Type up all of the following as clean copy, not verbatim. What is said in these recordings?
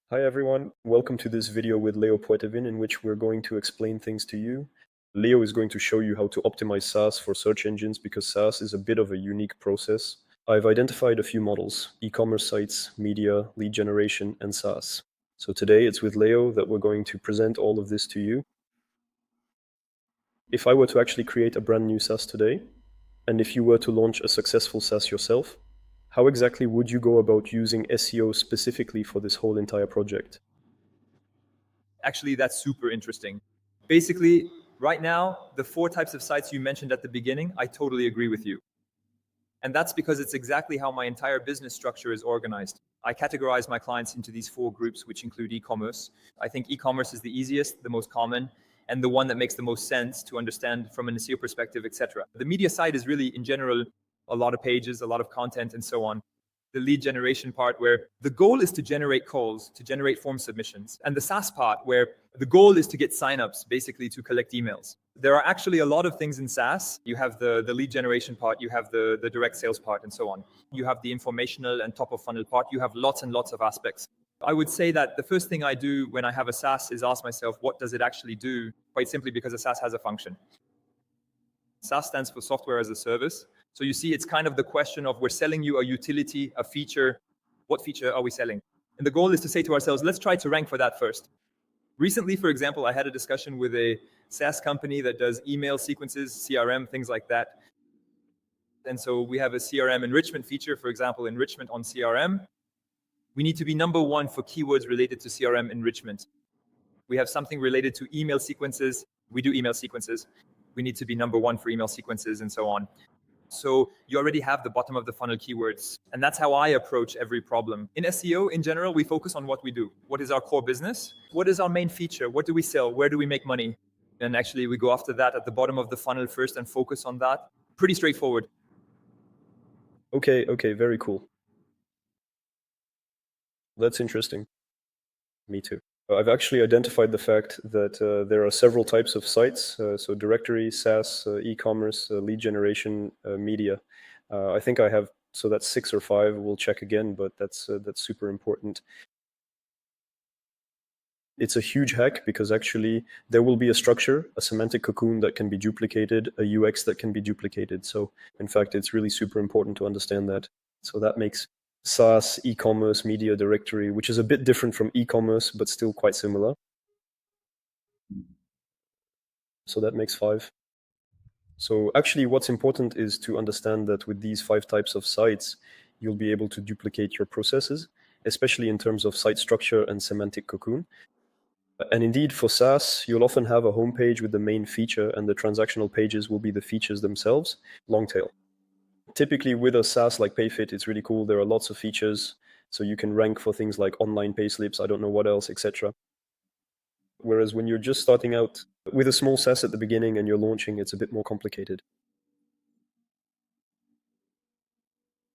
Hi everyone, welcome to this video with Leo Poitevin in which we're going to explain things to you. Leo is going to show you how to optimize SaaS for search engines because SaaS is a bit of a unique process. I've identified a few models: e-commerce sites, media, lead generation, and SaaS. So today it's with Leo that we're going to present all of this to you. If I were to actually create a brand new SaaS today, and if you were to launch a successful SaaS yourself, how exactly would you go about using SEO specifically for this whole entire project? Actually, that's super interesting. Basically, right now, the 4 types of sites you mentioned at the beginning, I totally agree with you. And that's because it's exactly how my entire business structure is organized. I categorize my clients into these 4 groups, which include e-commerce. I think e-commerce is the easiest, the most common, and the one that makes the most sense to understand from an SEO perspective, etc. The media side is really, in general, a lot of pages, a lot of content, and so on. The lead generation part, where the goal is to generate calls, to generate form submissions, and the SaaS part, where the goal is to get signups, basically to collect emails. There are actually a lot of things in SaaS. You have the lead generation part, you have the direct sales part, and so on. You have the informational and top of funnel part. You have lots and lots of aspects. I would say that the first thing I do when I have a SaaS is ask myself, what does it actually do? Quite simply because a SaaS has a function. SaaS stands for software as a service. So you see, it's kind of the question of we're selling you a utility, a feature. What feature are we selling? And the goal is to say to ourselves, let's try to rank for that first. Recently, for example, I had a discussion with a SaaS company that does email sequences, CRM, things like that. And so we have a CRM enrichment feature, for example, enrichment on CRM. We need to be number 1 for keywords related to CRM enrichment. We have something related to email sequences. We do email sequences. We need to be number 1 for email sequences and so on. So you already have the bottom of the funnel keywords. And that's how I approach every problem. In SEO, in general, we focus on what we do. What is our core business? What is our main feature? What do we sell? Where do we make money? And actually, we go after that at the bottom of the funnel first and focus on that. Pretty straightforward. Okay, very cool. That's interesting. Me too. I've actually identified the fact that there are several types of sites, so directory, SaaS, e-commerce, lead generation, media. I think I have, so that's 6 or 5. We'll check again, but that's super important. It's a huge hack because actually there will be a structure, a semantic cocoon that can be duplicated, a UX that can be duplicated. So in fact, it's really super important to understand that. So that makes SaaS, e-commerce, media directory, which is a bit different from e-commerce, but still quite similar. So that makes 5. So actually what's important is to understand that with these 5 types of sites, you'll be able to duplicate your processes, especially in terms of site structure and semantic cocoon. And indeed, for SaaS, you'll often have a homepage with the main feature, and the transactional pages will be the features themselves, long tail. Typically, with a SaaS like PayFit, it's really cool. There are lots of features, so you can rank for things like online payslips, I don't know what else, etc. Whereas when you're just starting out with a small SaaS at the beginning and you're launching, it's a bit more complicated.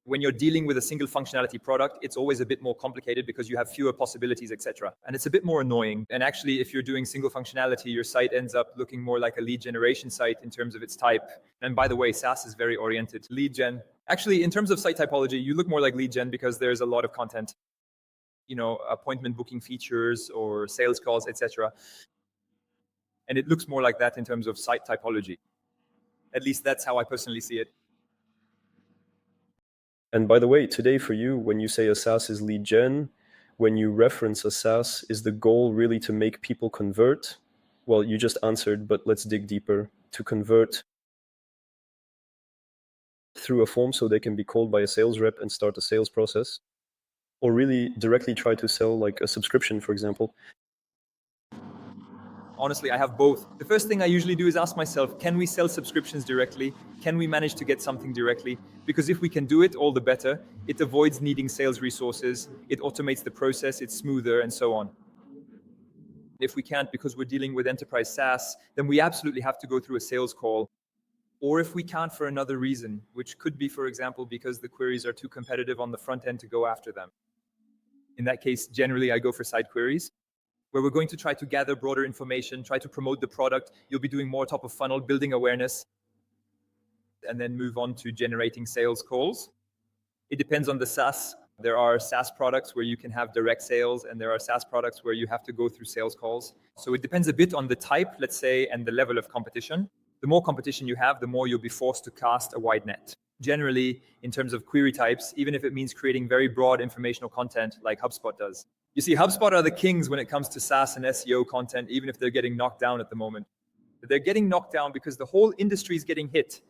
When you're dealing with a single functionality product, it's always a bit more complicated because you have fewer possibilities, etc. And it's a bit more annoying. And actually, if you're doing single functionality, your site ends up looking more like a lead generation site in terms of its type. And by the way, SaaS is very oriented to lead gen. Actually, in terms of site typology, you look more like lead gen because there's a lot of content, appointment booking features or sales calls, etc. And it looks more like that in terms of site typology. At least that's how I personally see it. And by the way, today for you, when you say a SaaS is lead gen, when you reference a SaaS, is the goal really to make people convert? Well, you just answered, but let's dig deeper. To convert through a form so they can be called by a sales rep and start a sales process, or really directly try to sell like a subscription, for example. Honestly, I have both. The first thing I usually do is ask myself, can we sell subscriptions directly? Can we manage to get something directly? Because if we can do it, all the better. It avoids needing sales resources. It automates the process. It's smoother and so on. If we can't because we're dealing with enterprise SaaS, then we absolutely have to go through a sales call. Or if we can't for another reason, which could be, for example, because the queries are too competitive on the front end to go after them. In that case, generally I go for side queries, where we're going to try to gather broader information, try to promote the product. You'll be doing more top of funnel, building awareness, and then move on to generating sales calls. It depends on the SaaS. There are SaaS products where you can have direct sales, and there are SaaS products where you have to go through sales calls. So it depends a bit on the type, let's say, and the level of competition. The more competition you have, the more you'll be forced to cast a wide net. Generally, in terms of query types, even if it means creating very broad informational content like HubSpot does. You see, HubSpot are the kings when it comes to SaaS and SEO content, even if they're getting knocked down at the moment. They're getting knocked down because the whole industry is getting hit.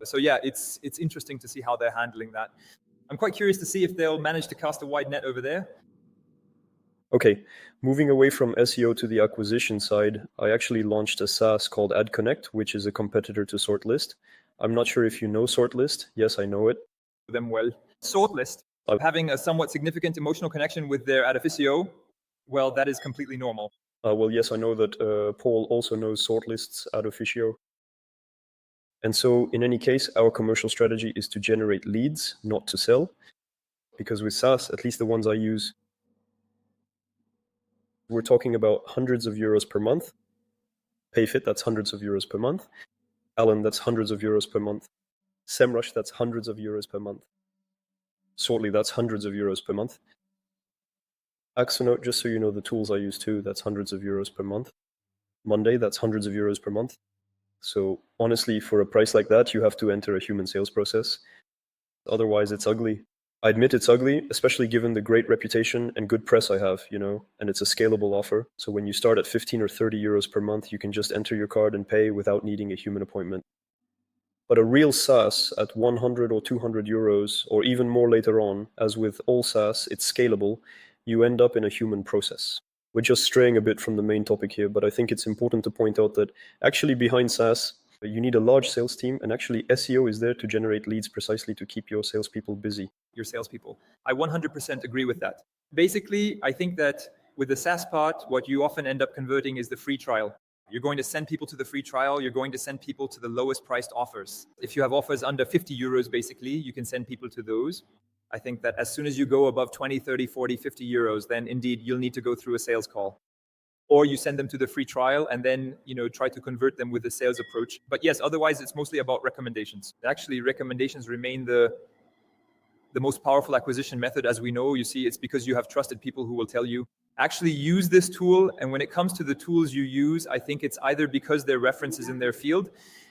So yeah, it's interesting to see how they're handling that. I'm quite curious to see if they'll manage to cast a wide net over there. Okay, moving away from SEO to the acquisition side, I actually launched a SaaS called Ad Connect, which is a competitor to Sortlist. I'm not sure if you know Sortlist. Yes, I know it. Them well. Sortlist, having a somewhat significant emotional connection with their ad officio, well, that is completely normal. Well, yes, I know that Paul also knows Sortlist's ad officio. And so in any case, our commercial strategy is to generate leads, not to sell. Because with SaaS, at least the ones I use, we're talking about hundreds of euros per month. Payfit, that's hundreds of euros per month. Alan, that's hundreds of euros per month. SEMrush, that's hundreds of euros per month. Sortly, that's hundreds of euros per month. Axonote, just so you know the tools I use too, that's hundreds of euros per month. Monday, that's hundreds of euros per month. So honestly, for a price like that, you have to enter a human sales process. Otherwise, it's ugly. I admit it's ugly, especially given the great reputation and good press I have, and it's a scalable offer. So when you start at 15 or 30 euros per month, you can just enter your card and pay without needing a human appointment. But a real SaaS at 100 or 200 euros, or even more later on, as with all SaaS, it's scalable, you end up in a human process. We're just straying a bit from the main topic here, but I think it's important to point out that actually behind SaaS, you need a large sales team, and actually SEO is there to generate leads precisely to keep your salespeople busy. Your salespeople. I 100% agree with that. Basically, I think that with the SaaS part, what you often end up converting is the free trial. You're going to send people to the free trial. You're going to send people to the lowest priced offers. If you have offers under 50 euros, basically, you can send people to those. I think that as soon as you go above 20, 30, 40, 50 euros, then indeed you'll need to go through a sales call. Or you send them to the free trial and then try to convert them with a sales approach. But yes, otherwise it's mostly about recommendations. Actually, recommendations remain the most powerful acquisition method, as we know. You see, it's because you have trusted people who will tell you, actually use this tool. And when it comes to the tools you use, I think it's either because they're references in their field,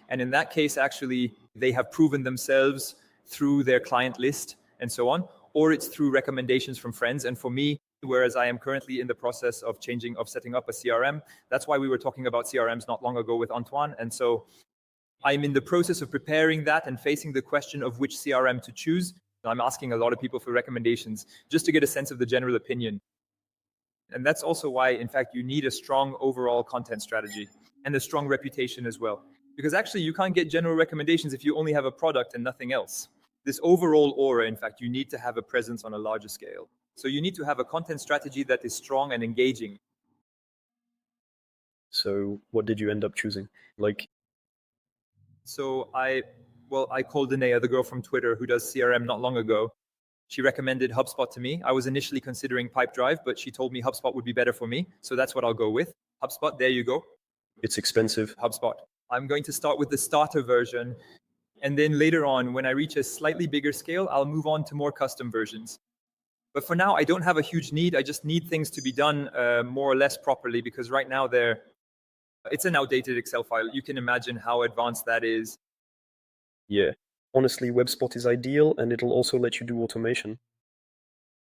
and in that case, actually, they have proven themselves through their client list and so on, or it's through recommendations from friends. And for me, whereas I am currently in the process of setting up a CRM, that's why we were talking about CRMs not long ago with Antoine. And so I'm in the process of preparing that and facing the question of which CRM to choose. I'm asking a lot of people for recommendations just to get a sense of the general opinion. And that's also why, in fact, you need a strong overall content strategy and a strong reputation as well. Because actually, you can't get general recommendations if you only have a product and nothing else. This overall aura, in fact, you need to have a presence on a larger scale. So you need to have a content strategy that is strong and engaging. So what did you end up choosing? So I called Danae, the girl from Twitter who does CRM not long ago. She recommended HubSpot to me. I was initially considering Pipedrive, but she told me HubSpot would be better for me. So that's what I'll go with. HubSpot, there you go. It's expensive. HubSpot. I'm going to start with the starter version. And then later on, when I reach a slightly bigger scale, I'll move on to more custom versions. But for now, I don't have a huge need. I just need things to be done more or less properly, because right now it's an outdated Excel file. You can imagine how advanced that is. Yeah. Honestly, WebSpot is ideal, and it'll also let you do automation.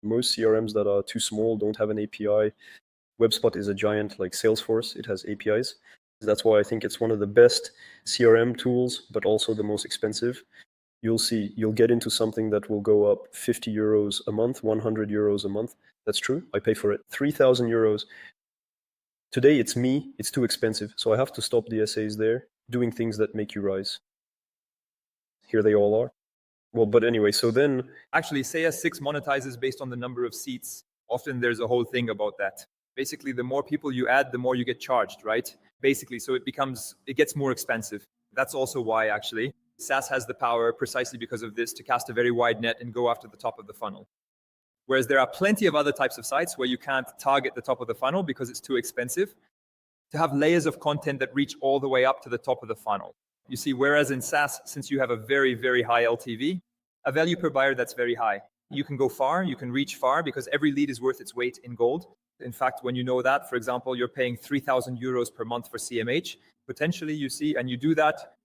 Most CRMs that are too small don't have an API. WebSpot is a giant like Salesforce. It has APIs. That's why I think it's one of the best CRM tools, but also the most expensive. You'll see, you'll get into something that will go up 50 euros a month, 100 euros a month. That's true. I pay for it. 3,000 euros. Today, it's me. It's too expensive. So I have to stop the essays there, doing things that make you rise. Here they all are. Well, but anyway, so then... Actually, CS6 monetizes based on the number of seats. Often there's a whole thing about that. Basically, the more people you add, the more you get charged, right? Basically, so it gets more expensive. That's also why, actually, SaaS has the power, precisely because of this, to cast a very wide net and go after the top of the funnel. Whereas there are plenty of other types of sites where you can't target the top of the funnel because it's too expensive, to have layers of content that reach all the way up to the top of the funnel. You see, whereas in SaaS, since you have a very, very high LTV, a value per buyer that's very high. You can go far, you can reach far, because every lead is worth its weight in gold. In fact, when you know that, for example, you're paying 3,000 euros per month for CMH, potentially you see, and you do that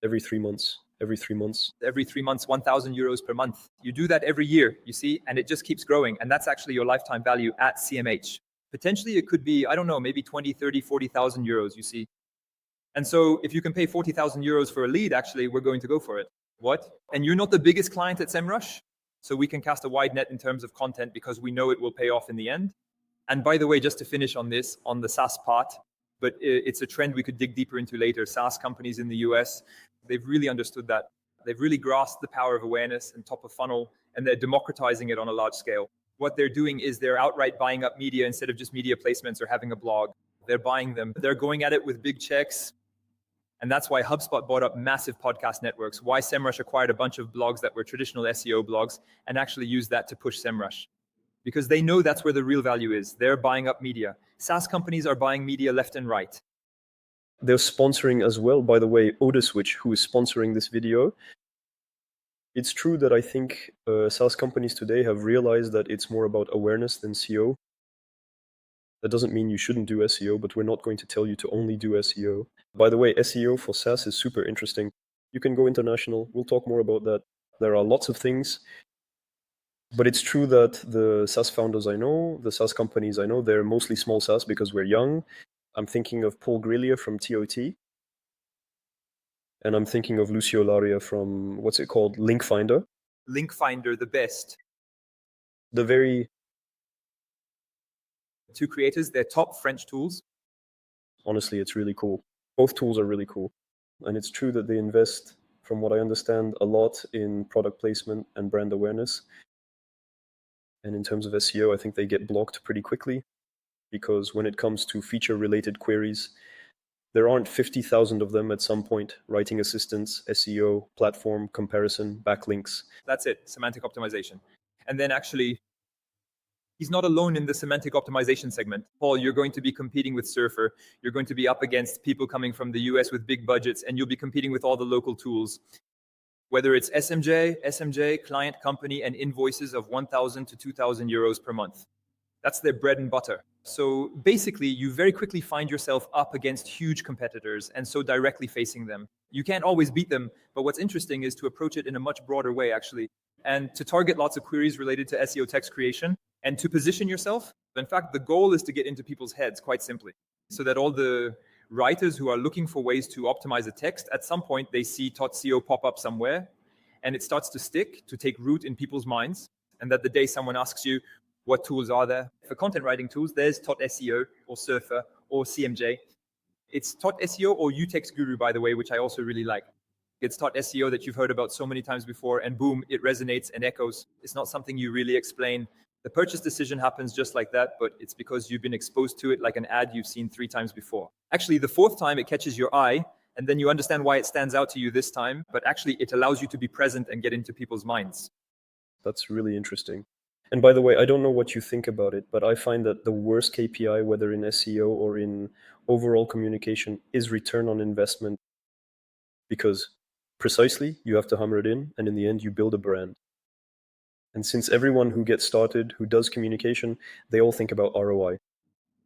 every 3 months. Every 3 months. Every 3 months, 1,000 euros per month. You do that every year, you see, and it just keeps growing. And that's actually your lifetime value at CMH. Potentially it could be, I don't know, maybe 20, 30, 40,000 euros, you see. And so if you can pay 40,000 euros for a lead, actually, we're going to go for it. What? And you're not the biggest client at SEMrush, so we can cast a wide net in terms of content because we know it will pay off in the end. And by the way, just to finish on this, on the SaaS part, but it's a trend we could dig deeper into later. SaaS companies in the US, they've really understood that. They've really grasped the power of awareness and top of funnel, and they're democratizing it on a large scale. What they're doing is they're outright buying up media instead of just media placements or having a blog. They're buying them. They're going at it with big checks. And that's why HubSpot bought up massive podcast networks, why SEMrush acquired a bunch of blogs that were traditional SEO blogs and actually used that to push SEMrush. Because they know that's where the real value is. They're buying up media. SaaS companies are buying media left and right. They're sponsoring as well, by the way, Odaswitch, who is sponsoring this video. It's true that I think SaaS companies today have realized that it's more about awareness than SEO. That doesn't mean you shouldn't do SEO, but we're not going to tell you to only do SEO. By the way, SEO for SaaS is super interesting. You can go international. We'll talk more about that. There are lots of things. But it's true that the SaaS founders I know, the SaaS companies I know, they're mostly small SaaS because we're young. I'm thinking of Paul Grillia from TOT. And I'm thinking of Lucio Laria from, what's it called? Linkfinder. Linkfinder, the best. The very... Two creators, they're top French tools. Honestly, it's really cool. Both tools are really cool. And it's true that they invest, from what I understand, a lot in product placement and brand awareness. And in terms of SEO, I think they get blocked pretty quickly because when it comes to feature-related queries, there aren't 50,000 of them at some point. Writing assistance, SEO, platform, comparison, backlinks. That's it, semantic optimization. And then actually, he's not alone in the semantic optimization segment. Paul, you're going to be competing with Surfer. You're going to be up against people coming from the US with big budgets, and you'll be competing with all the local tools. Whether it's SMJ, client, company, and invoices of 1,000 to 2,000 euros per month. That's their bread and butter. So basically, you very quickly find yourself up against huge competitors and so directly facing them. You can't always beat them, but what's interesting is to approach it in a much broader way, actually, and to target lots of queries related to SEO text creation and to position yourself. In fact, the goal is to get into people's heads, quite simply, so that all the writers who are looking for ways to optimize a text, at some point they see .co pop up somewhere, and it starts to stick, to take root in people's minds, and that the day someone asks you, what tools are there? For content writing tools, there's .seo or Surfer or CMJ. It's .seo or UText Guru, by the way, which I also really like. It's .seo that you've heard about so many times before, and boom, it resonates and echoes. It's not something you really explain. The purchase decision happens just like that, but it's because you've been exposed to it like an ad you've seen 3 times before. Actually, the 4th time it catches your eye, and then you understand why it stands out to you this time, but actually it allows you to be present and get into people's minds. That's really interesting. And by the way, I don't know what you think about it, but I find that the worst KPI, whether in SEO or in overall communication, is return on investment. Because precisely, you have to hammer it in, and in the end, you build a brand. And since everyone who gets started, who does communication, they all think about ROI.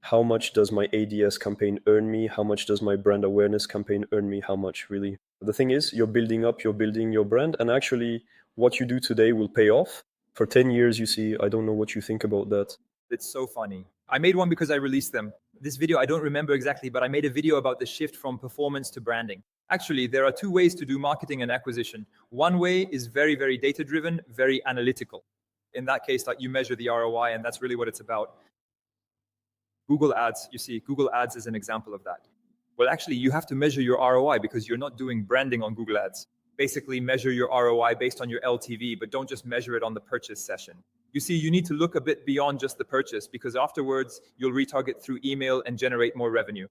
How much does my ADS campaign earn me? How much does my brand awareness campaign earn me? How much, really? The thing is, you're building your brand, and actually, what you do today will pay off. For 10 years, you see, I don't know what you think about that. It's so funny. I made one because I released them. This video, I don't remember exactly, but I made a video about the shift from performance to branding. Actually, there are 2 ways to do marketing and acquisition. One way is very, very data-driven, very analytical. In that case, like, you measure the ROI, and that's really what it's about. Google Ads, you see, Google Ads is an example of that. Well, actually, you have to measure your ROI because you're not doing branding on Google Ads. Basically, measure your ROI based on your LTV, but don't just measure it on the purchase session. You see, you need to look a bit beyond just the purchase because afterwards, you'll retarget through email and generate more revenue.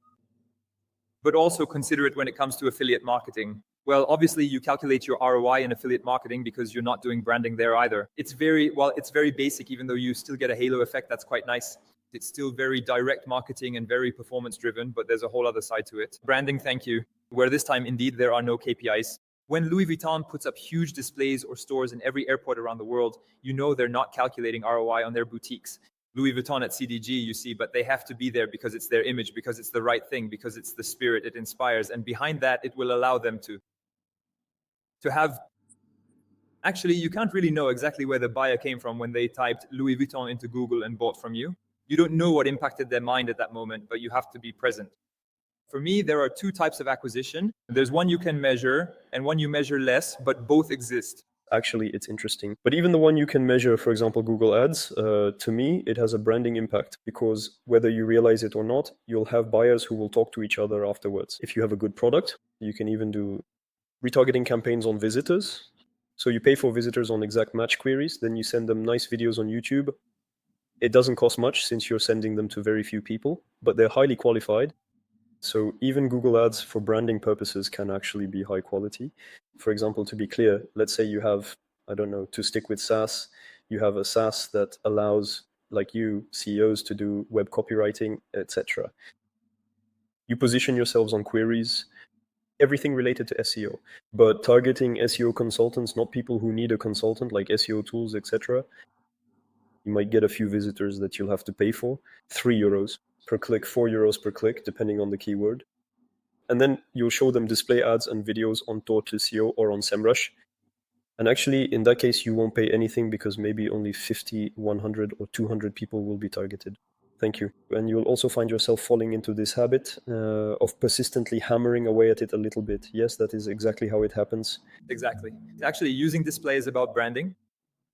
But also consider it when it comes to affiliate marketing. Well, obviously, you calculate your ROI in affiliate marketing because you're not doing branding there either. It's very basic, even though you still get a halo effect. That's quite nice. It's still very direct marketing and very performance driven, but there's a whole other side to it. Branding, thank you. Where this time, indeed, there are no KPIs. When Louis Vuitton puts up huge displays or stores in every airport around the world, you know they're not calculating ROI on their boutiques. Louis Vuitton at CDG, you see, but they have to be there because it's their image, because it's the right thing, because it's the spirit it inspires. And behind that, it will allow them to have. Actually, you can't really know exactly where the buyer came from when they typed Louis Vuitton into Google and bought from you. You don't know what impacted their mind at that moment, but you have to be present. For me, there are two types of acquisition. There's one you can measure and one you measure less, but both exist. Actually, it's interesting. But even the one you can measure, for example, Google Ads, to me, it has a branding impact, because whether you realize it or not, you'll have buyers who will talk to each other afterwards. If you have a good product, you can even do retargeting campaigns on visitors. So you pay for visitors on exact match queries, then you send them nice videos on YouTube. It doesn't cost much since you're sending them to very few people, but they're highly qualified. So even Google Ads for branding purposes can actually be high quality. For example, to be clear, let's say you have, I don't know, to stick with SaaS, you have a SaaS that allows, like you, CEOs to do web copywriting, etc. You position yourselves on queries, everything related to SEO, but targeting SEO consultants, not people who need a consultant, like SEO tools, etc. You might get a few visitors that you'll have to pay for, €3 per click, €4 per click, depending on the keyword. And then you'll show them display ads and videos on Tor2SEO or on SEMrush. And actually, in that case, you won't pay anything, because maybe only 50, 100, or 200 people will be targeted. Thank you. And you'll also find yourself falling into this habit of persistently hammering away at it a little bit. Yes, that is exactly how it happens. Exactly. Actually, using display is about branding.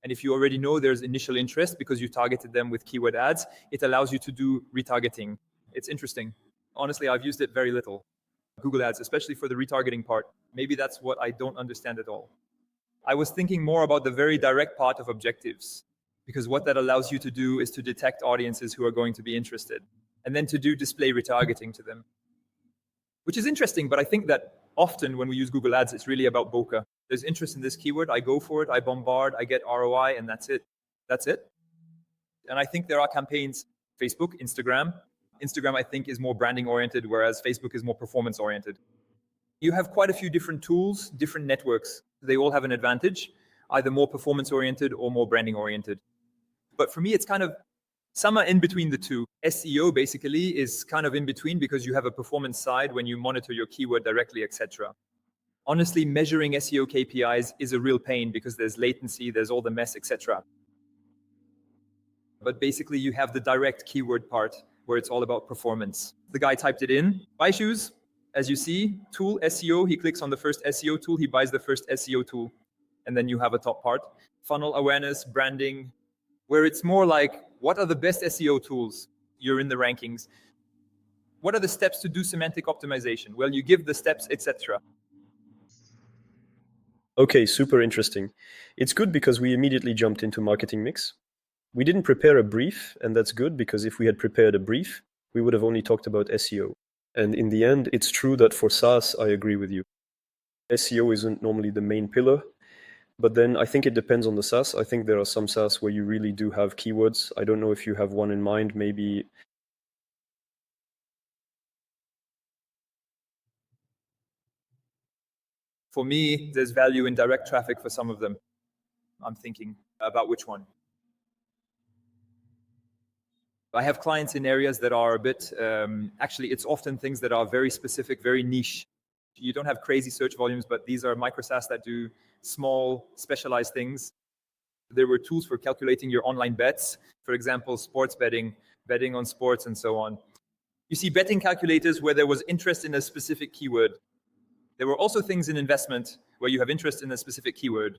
And if you already know there's initial interest because you targeted them with keyword ads, it allows you to do retargeting. It's interesting. Honestly, I've used it very little. Google Ads, especially for the retargeting part. Maybe that's what I don't understand at all. I was thinking more about the very direct part of objectives, because what that allows you to do is to detect audiences who are going to be interested, and then to do display retargeting to them, which is interesting. But I think that often when we use Google Ads, it's really about bokeh. There's interest in this keyword, I go for it, I bombard, I get ROI, and that's it. That's it. And I think there are campaigns, Facebook, Instagram. Instagram, I think, is more branding oriented, whereas Facebook is more performance oriented. You have quite a few different tools, different networks. They all have an advantage, either more performance oriented or more branding oriented. But for me, it's kind of somewhere in between the two. SEO basically is kind of in between, because you have a performance side when you monitor your keyword directly, etc. Honestly, measuring SEO KPIs is a real pain, because there's latency, there's all the mess, etc. But basically, you have the direct keyword part where it's all about performance. The guy typed it in, buy shoes. As you see, tool, SEO, he clicks on the first SEO tool, he buys the first SEO tool. And then you have a top part, funnel awareness, branding, where it's more like, what are the best SEO tools? You're in the rankings. What are the steps to do semantic optimization? Well, you give the steps, etc. Okay, super interesting. It's good because we immediately jumped into marketing mix. We didn't prepare a brief, and that's good, because if we had prepared a brief, we would have only talked about SEO. And in the end, it's true that for SaaS, I agree with you. SEO isn't normally the main pillar, but then I think it depends on the SaaS. I think there are some SaaS where you really do have keywords. I don't know if you have one in mind, maybe. For me, there's value in direct traffic for some of them. I'm thinking about which one. I have clients in areas that are a bit, actually, it's often things that are very specific, very niche. You don't have crazy search volumes, but these are micro SaaS that do small, specialized things. There were tools for calculating your online bets, for example, sports betting, betting on sports, and so on. You see betting calculators where there was interest in a specific keyword. There were also things in investment where you have interest in a specific keyword.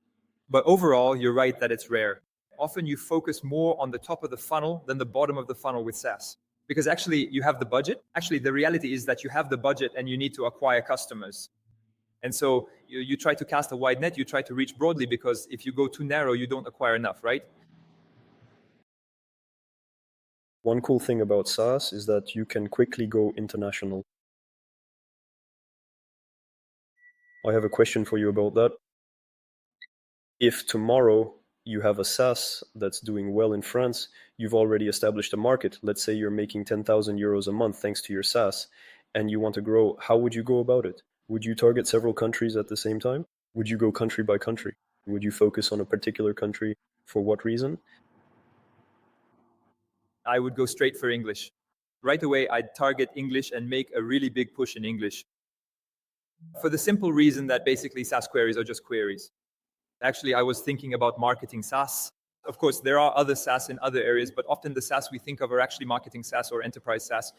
But overall, you're right that it's rare. Often you focus more on the top of the funnel than the bottom of the funnel with SaaS. Because actually you have the budget. Actually, the reality is that you have the budget and you need to acquire customers. And so you try to cast a wide net, you try to reach broadly, because if you go too narrow, you don't acquire enough, right? One cool thing about SaaS is that you can quickly go international. I have a question for you about that. If tomorrow you have a SaaS that's doing well in France, you've already established a market. Let's say you're making €10,000 a month thanks to your SaaS, and you want to grow. How would you go about it? Would you target several countries at the same time? Would you go country by country? Would you focus on a particular country? For what reason? I would go straight for English. Right away, I'd target English and make a really big push in English. For the simple reason that basically SaaS queries are just queries. Actually, I was thinking about marketing SaaS. Of course, there are other SaaS in other areas, but often the SaaS we think of are actually marketing SaaS or enterprise SaaS.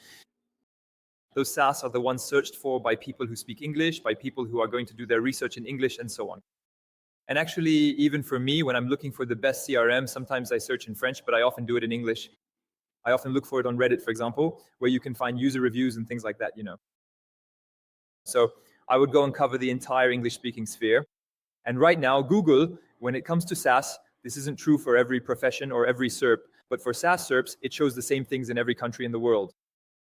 Those SaaS are the ones searched for by people who speak English, by people who are going to do their research in English, and so on. And actually, even for me, when I'm looking for the best CRM, sometimes I search in French, but I often do it in English. I often look for it on Reddit, for example, where you can find user reviews and things like that, you know. So I would go and cover the entire English-speaking sphere. And right now, Google, when it comes to SaaS, this isn't true for every profession or every SERP, but for SaaS SERPs, it shows the same things in every country in the world.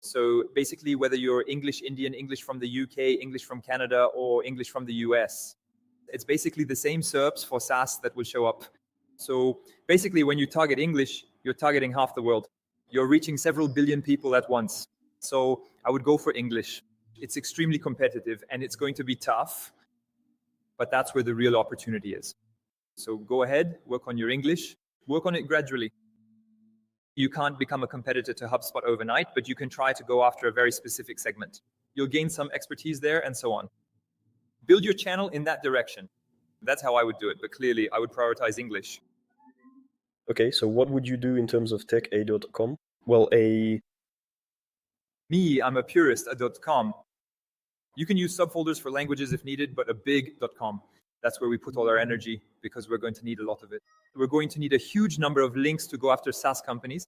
So basically, whether you're English Indian, English from the UK, English from Canada, or English from the US, it's basically the same SERPs for SaaS that will show up. So basically, when you target English, you're targeting half the world. You're reaching several billion people at once. So I would go for English. It's extremely competitive and it's going to be tough, but that's where the real opportunity is. So go ahead, work on your English, work on it gradually. You can't become a competitor to HubSpot overnight, but you can try to go after a very specific segment. You'll gain some expertise there and so on. Build your channel in that direction. That's how I would do it, but clearly I would prioritize English. Okay, so what would you do in terms of tech a.com? Well, Me, I'm a purist at .com. You can use subfolders for languages if needed, but a big .com. That's where we put all our energy because we're going to need a lot of it. We're going to need a huge number of links to go after SaaS companies.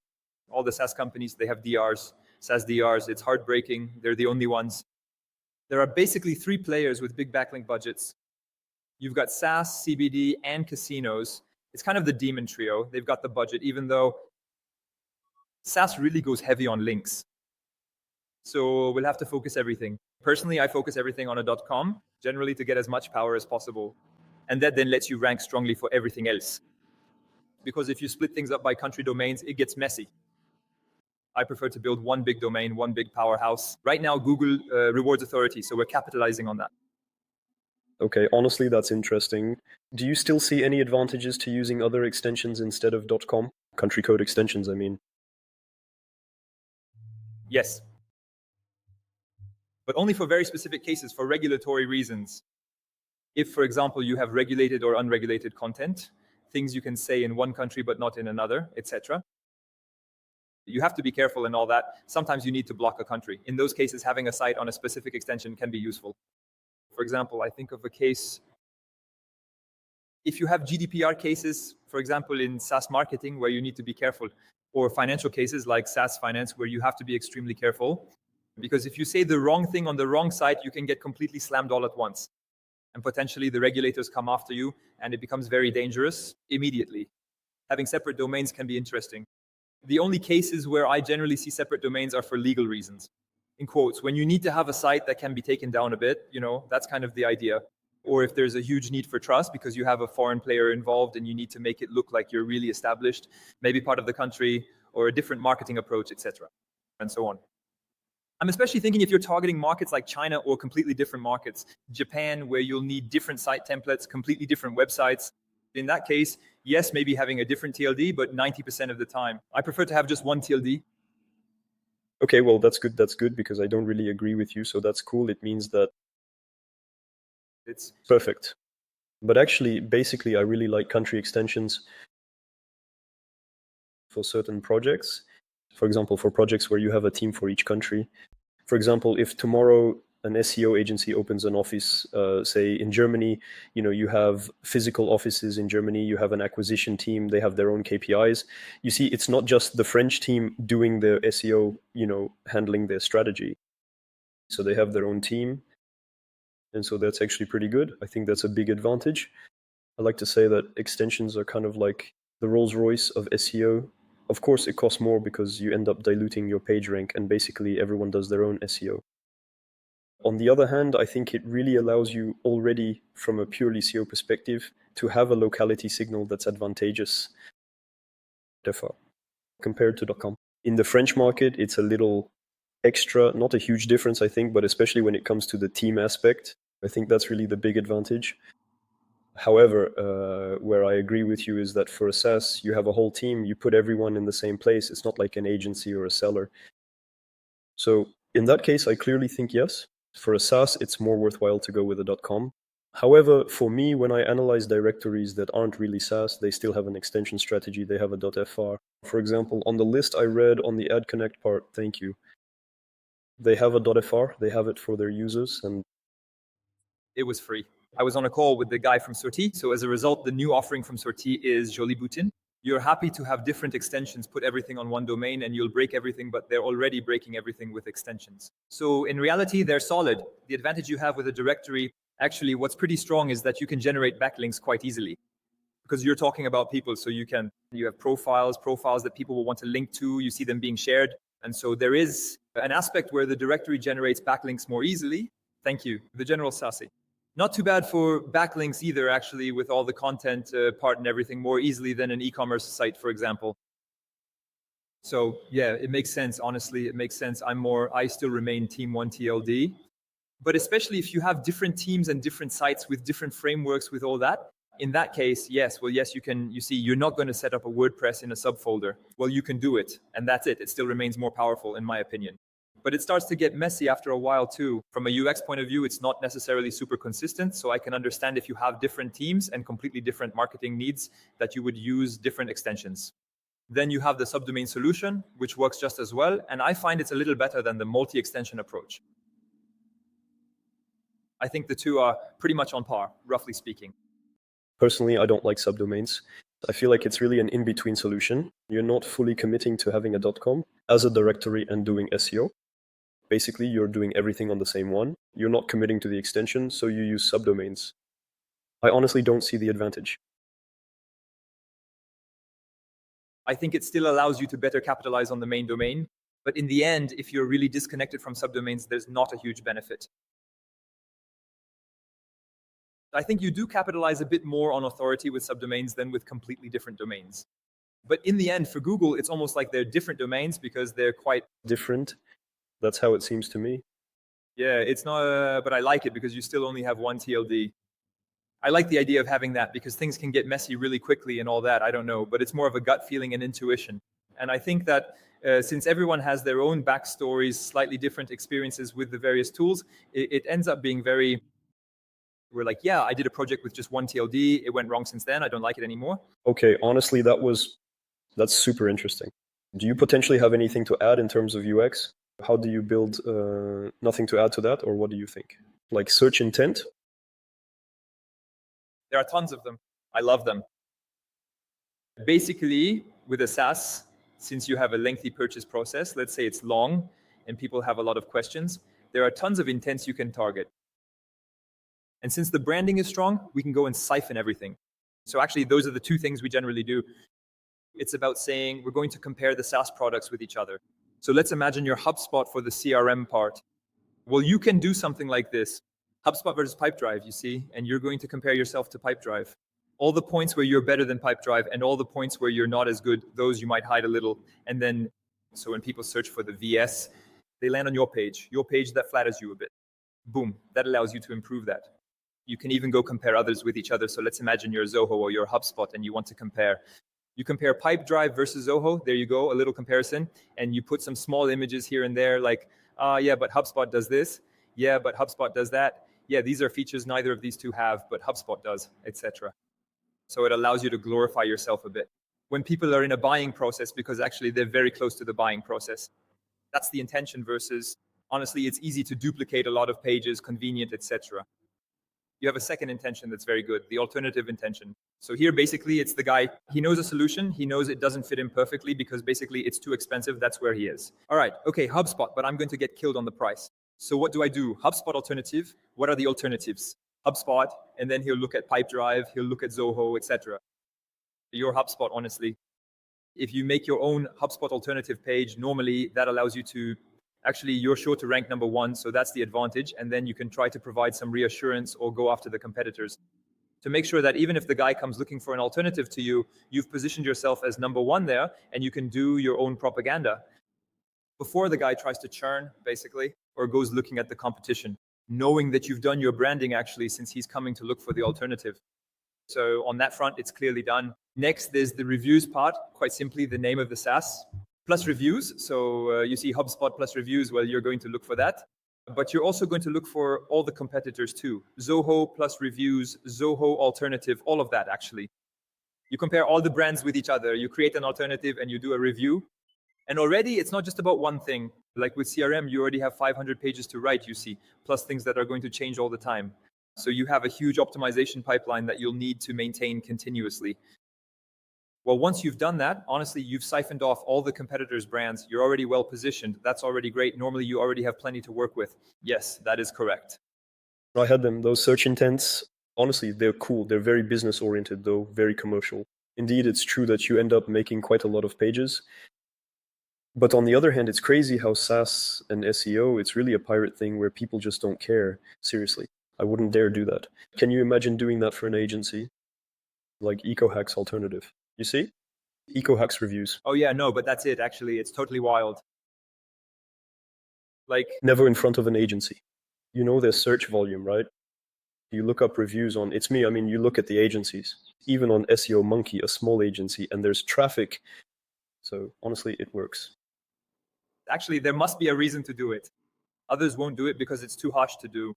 All the SaaS companies, they have DRs, SaaS DRs. It's heartbreaking. They're the only ones. There are basically 3 players with big backlink budgets. You've got SaaS, CBD, and casinos. It's kind of the demon trio. They've got the budget, even though SaaS really goes heavy on links. So we'll have to focus everything. Personally, I focus everything on a .com, generally to get as much power as possible. And that then lets you rank strongly for everything else. Because if you split things up by country domains, it gets messy. I prefer to build one big domain, one big powerhouse. Right now, Google rewards authority, so we're capitalizing on that. Okay, honestly, that's interesting. Do you still see any advantages to using other extensions instead of .com? Country code extensions, I mean. Yes. But only for very specific cases, for regulatory reasons. If, for example, you have regulated or unregulated content, things you can say in one country but not in another, etc. You have to be careful in all that. Sometimes you need to block a country. In those cases, having a site on a specific extension can be useful. For example, I think of a case, if you have GDPR cases, for example, in SaaS marketing, where you need to be careful, or financial cases like SaaS finance, where you have to be extremely careful, because if you say the wrong thing on the wrong site, you can get completely slammed all at once. And potentially the regulators come after you, and it becomes very dangerous immediately. Having separate domains can be interesting. The only cases where I generally see separate domains are for legal reasons. In quotes, when you need to have a site that can be taken down a bit, that's kind of the idea. Or if there's a huge need for trust because you have a foreign player involved and you need to make it look like you're really established, maybe part of the country, or a different marketing approach, etc., and so on. I'm especially thinking if you're targeting markets like China or completely different markets, Japan, where you'll need different site templates, completely different websites. In that case, yes, maybe having a different TLD, but 90% of the time, I prefer to have just one TLD. Okay, well, that's good because I don't really agree with you, so that's cool. It means that it's perfect. But actually, basically, I really like country extensions for certain projects. For example, for projects where you have a team for each country. For example, if tomorrow an SEO agency opens an office, say in Germany, you have physical offices in Germany, you have an acquisition team, they have their own KPIs. You see, it's not just the French team doing the SEO, handling their strategy. So they have their own team. And so that's actually pretty good. I think that's a big advantage. I like to say that extensions are kind of like the Rolls Royce of SEO. Of course, it costs more because you end up diluting your page rank and basically everyone does their own SEO. On the other hand, I think it really allows you already from a purely SEO perspective to have a locality signal that's advantageous compared to .com. In the French market, it's a little extra, not a huge difference, I think, but especially when it comes to the team aspect, I think that's really the big advantage. However, where I agree with you is that for a SaaS, you have a whole team, you put everyone in the same place. It's not like an agency or a seller. So in that case, I clearly think yes. For a SaaS, it's more worthwhile to go with a .com. However, for me, when I analyze directories that aren't really SaaS, they still have an extension strategy. They have a .fr. For example, on the list I read on the Ad Connect part, thank you, they have a .fr. They have it for their users, and It was free. I was on a call with the guy from Sortie. So as a result, the new offering from Sortie is Jolie Boutin. You're happy to have different extensions, put everything on one domain, and you'll break everything, but they're already breaking everything with extensions. So in reality, they're solid. The advantage you have with a directory, actually, what's pretty strong is that you can generate backlinks quite easily because you're talking about people. So you have profiles that people will want to link to. You see them being shared. And so there is an aspect where the directory generates backlinks more easily. Thank you. The general Sassy. Not too bad for backlinks either, actually, with all the content part and everything, more easily than an e-commerce site, for example. So yeah, it makes sense. Honestly, it makes sense. I still remain Team 1 TLD. But especially if you have different teams and different sites with different frameworks with all that, in that case, yes, you see, you're not going to set up a WordPress in a subfolder. Well, you can do it, and that's it. It still remains more powerful, in my opinion. But it starts to get messy after a while too. From a UX point of view, it's not necessarily super consistent. So I can understand if you have different teams and completely different marketing needs that you would use different extensions. Then you have the subdomain solution, which works just as well. And I find it's a little better than the multi-extension approach. I think the two are pretty much on par, roughly speaking. personally, I don't like subdomains. I feel like it's really an in-between solution. You're not fully committing to having a .com as a directory and doing SEO. Basically, you're doing everything on the same one. You're not committing to the extension, so you use subdomains. I honestly don't see the advantage. I think it still allows you to better capitalize on the main domain. But in the end, if you're really disconnected from subdomains, there's not a huge benefit. I think you do capitalize a bit more on authority with subdomains than with completely different domains. But in the end, for Google, it's almost like they're different domains because they're quite different. That's how it seems to me. Yeah, it's not, but I like it because you still only have one TLD. I like the idea of having that because things can get messy really quickly and all that. I don't know, but it's more of a gut feeling and intuition. And I think that since everyone has their own backstories, slightly different experiences with the various tools, it ends up being very, we're like, yeah, I did a project with just one TLD. It went wrong since then. I don't like it anymore. Okay, honestly, that's super interesting. Do you potentially have anything to add in terms of UX? How do you build nothing to add to that, or what do you think? Like search intent? There are tons of them. I love them. Basically, with a SaaS, since you have a lengthy purchase process, let's say it's long and people have a lot of questions, there are tons of intents you can target. And since the branding is strong, we can go and siphon everything. So actually, those are the two things we generally do. It's about saying we're going to compare the SaaS products with each other. So let's imagine your HubSpot for the CRM part. Well, you can do something like this. HubSpot versus Pipedrive, you see, and you're going to compare yourself to Pipedrive. All the points where you're better than Pipedrive and all the points where you're not as good, those you might hide a little. And then, so when people search for the VS, they land on your page that flatters you a bit. Boom, that allows you to improve that. You can even go compare others with each other. So let's imagine you're Zoho or you're HubSpot and you want to compare. You compare Pipedrive versus Zoho. There you go, a little comparison. And you put some small images here and there like, yeah, but HubSpot does this. Yeah, but HubSpot does that. Yeah, these are features neither of these two have, but HubSpot does, etc. So it allows you to glorify yourself a bit. When people are in a buying process, because actually they're very close to the buying process, that's the intention versus, honestly, it's easy to duplicate a lot of pages, convenient, etc. You have a second intention that's very good, the alternative intention. So here, basically, it's the guy, he knows a solution, he knows it doesn't fit him perfectly because basically it's too expensive, that's where he is. All right, okay, HubSpot, but I'm going to get killed on the price. So what do I do? HubSpot alternative, what are the alternatives? HubSpot, and then he'll look at Pipedrive, he'll look at Zoho, etc. Your HubSpot, honestly, if you make your own HubSpot alternative page, normally that allows you to actually, you're sure to rank number one, so that's the advantage. And then you can try to provide some reassurance or go after the competitors to make sure that even if the guy comes looking for an alternative to you, you've positioned yourself as number one there and you can do your own propaganda before the guy tries to churn, basically, or goes looking at the competition, knowing that you've done your branding actually since he's coming to look for the alternative. So on that front, it's clearly done. Next, there's the reviews part, quite simply the name of the SaaS, plus reviews. So you see HubSpot plus reviews, well, you're going to look for that. But you're also going to look for all the competitors too. Zoho plus reviews, Zoho alternative, all of that actually. You compare all the brands with each other, you create an alternative and you do a review. And already it's not just about one thing. Like with CRM, you already have 500 pages to write, you see, plus things that are going to change all the time. So you have a huge optimization pipeline that you'll need to maintain continuously. Well, once you've done that, honestly, you've siphoned off all the competitors' brands. You're already well positioned. That's already great. Normally, you already have plenty to work with. Yes, that is correct. I had them. Those search intents, honestly, they're cool. They're very business oriented, though, very commercial. Indeed, it's true that you end up making quite a lot of pages. But on the other hand, it's crazy how SaaS and SEO, it's really a pirate thing where people just don't care. Seriously, I wouldn't dare do that. Can you imagine doing that for an agency? Like EcoHack's alternative. You see? EcoHack's reviews. Oh, yeah, no, but that's it, actually. It's totally wild. Like, never in front of an agency. You know their search volume, right? You look up reviews on, it's me, I mean, you look at the agencies. Even on SEO Monkey, a small agency, and there's traffic. So honestly, it works. Actually, there must be a reason to do it. Others won't do it because it's too harsh to do.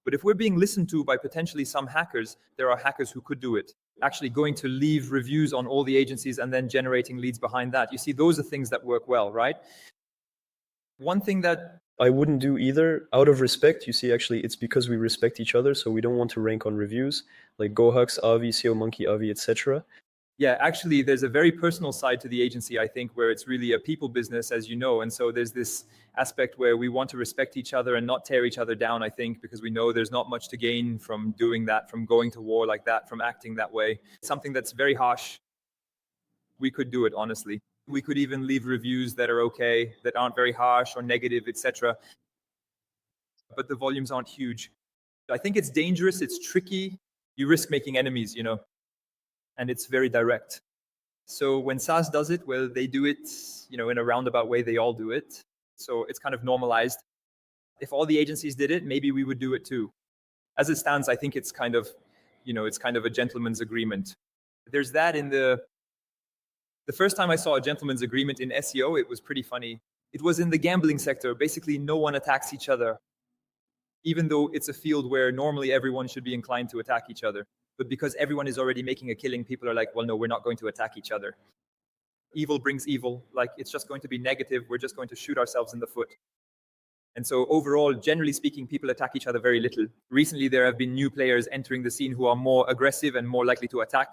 But if we're being listened to by potentially some hackers, there are hackers who could do it. Actually going to leave reviews on all the agencies and then generating leads behind that. You see, those are things that work well, right? One thing that I wouldn't do either, out of respect. You see, actually, it's because we respect each other, so we don't want to rank on reviews, like GoHux, Avi, SEO Monkey, Avi, etc. Yeah, actually, there's a very personal side to the agency, I think, where it's really a people business, as you know. And so there's this aspect where we want to respect each other and not tear each other down, I think, because we know there's not much to gain from doing that, from going to war like that, from acting that way. Something that's very harsh. We could do it, honestly. We could even leave reviews that are okay, that aren't very harsh or negative, etc. But the volumes aren't huge. I think it's dangerous, it's tricky. You risk making enemies, you know, and it's very direct. So when SaaS does it, well, they do it, you know, in a roundabout way, they all do it. So it's kind of normalized. If all the agencies did it, maybe we would do it too. As it stands, I think it's kind of, you know, it's kind of a gentleman's agreement. There's that in the first time I saw a gentleman's agreement in SEO, it was pretty funny. It was in the gambling sector. Basically, no one attacks each other, even though it's a field where normally everyone should be inclined to attack each other. But because everyone is already making a killing, people are like, well, no, we're not going to attack each other. Evil brings evil. Like, it's just going to be negative. We're just going to shoot ourselves in the foot. And so overall, generally speaking, people attack each other very little. Recently, there have been new players entering the scene who are more aggressive and more likely to attack.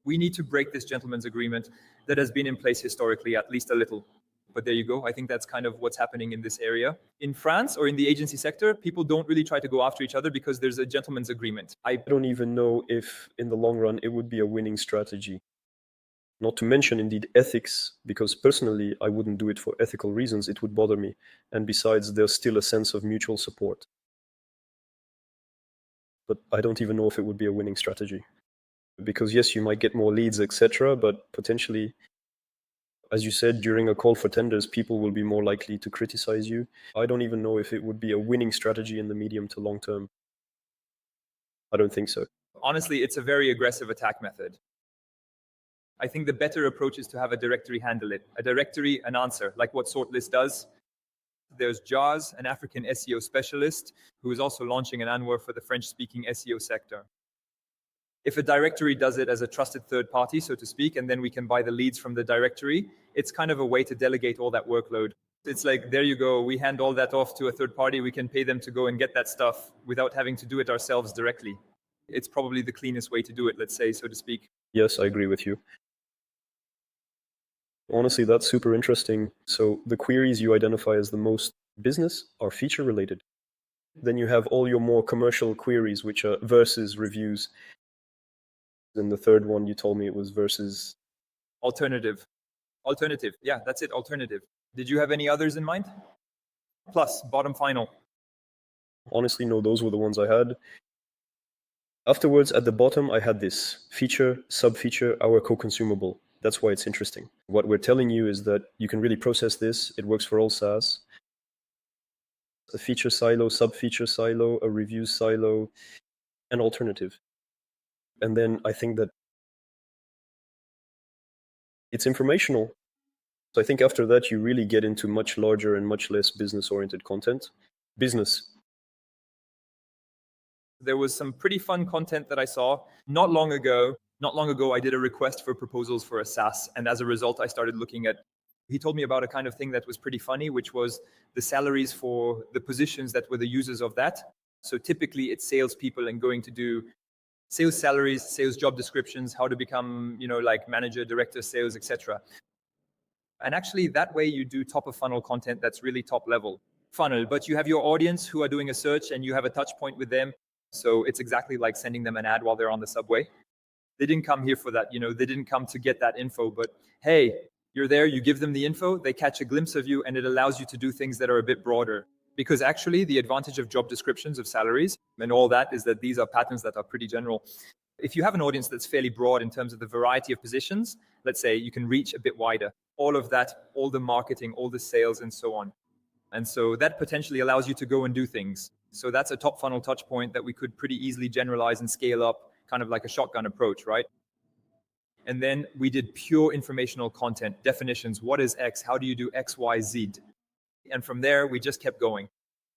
We need to break this gentleman's agreement that has been in place historically, at least a little. But there you go. I think that's kind of what's happening in this area. In France or in the agency sector, people don't really try to go after each other because there's a gentleman's agreement. I don't even know if in the long run it would be a winning strategy. Not to mention, indeed, ethics, because personally, I wouldn't do it for ethical reasons. It would bother me. And besides, there's still a sense of mutual support. But I don't even know if it would be a winning strategy. Because yes, you might get more leads, etc., but potentially, as you said, during a call for tenders, people will be more likely to criticize you. I don't even know if it would be a winning strategy in the medium to long term. I don't think so. Honestly, it's a very aggressive attack method. I think the better approach is to have a directory handle it. A directory, an answer, like what Sortlist does. There's Jaws, an African SEO specialist, who is also launching an Anwar for the French-speaking SEO sector. If a directory does it as a trusted third party, so to speak, and then we can buy the leads from the directory, it's kind of a way to delegate all that workload. It's like, there you go, we hand all that off to a third party, we can pay them to go and get that stuff without having to do it ourselves directly. It's probably the cleanest way to do it, let's say, so to speak. Yes, I agree with you. Honestly, that's super interesting. So the queries you identify as the most business are feature related. Then you have all your more commercial queries, which are versus reviews. And the third one, you told me it was versus alternative. Yeah, that's it, alternative. Did you have any others in mind? Plus, bottom final. Honestly, no, those were the ones I had. Afterwards, at the bottom, I had this feature, sub-feature, our co-consumable. That's why it's interesting. What we're telling you is that you can really process this. It works for all SaaS. A feature silo, sub-feature silo, a review silo, an alternative. And then I think that it's informational. So I think after that, you really get into much larger and much less business-oriented content. Business. There was some pretty fun content that I saw not long ago. Not long ago, I did a request for proposals for a SaaS. And as a result, I started looking at, he told me about a kind of thing that was pretty funny, which was the salaries for the positions that were the users of that. So typically it's salespeople and going to do sales salaries, sales job descriptions, how to become, like manager, director, sales, etc. And actually that way you do top of funnel content that's really top level funnel, but you have your audience who are doing a search and you have a touch point with them. So it's exactly like sending them an ad while they're on the subway. They didn't come here for that, they didn't come to get that info, but hey, you're there, you give them the info, they catch a glimpse of you, and it allows you to do things that are a bit broader. Because actually the advantage of job descriptions, of salaries, and all that is that these are patterns that are pretty general. If you have an audience that's fairly broad in terms of the variety of positions, let's say you can reach a bit wider. All of that, all the marketing, all the sales, and so on. And so that potentially allows you to go and do things. So that's a top funnel touch point that we could pretty easily generalize and scale up, kind of like a shotgun approach, right? And then we did pure informational content, definitions. What is X? How do you do X, Y, Z? And from there, we just kept going.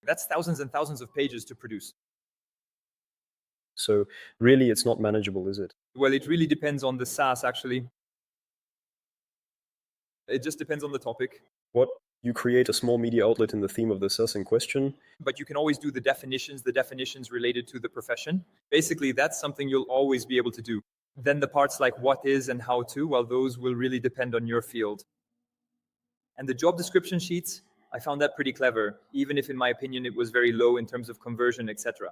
That's thousands and thousands of pages to produce. So really, it's not manageable, is it? Well, it really depends on the SaaS, actually. It just depends on the topic. What? You create a small media outlet in the theme of the SaaS in question. But you can always do the definitions related to the profession. Basically, that's something you'll always be able to do. Then the parts like what is and how to, well, those will really depend on your field. And the job description sheets, I found that pretty clever, even if in my opinion it was very low in terms of conversion, etc.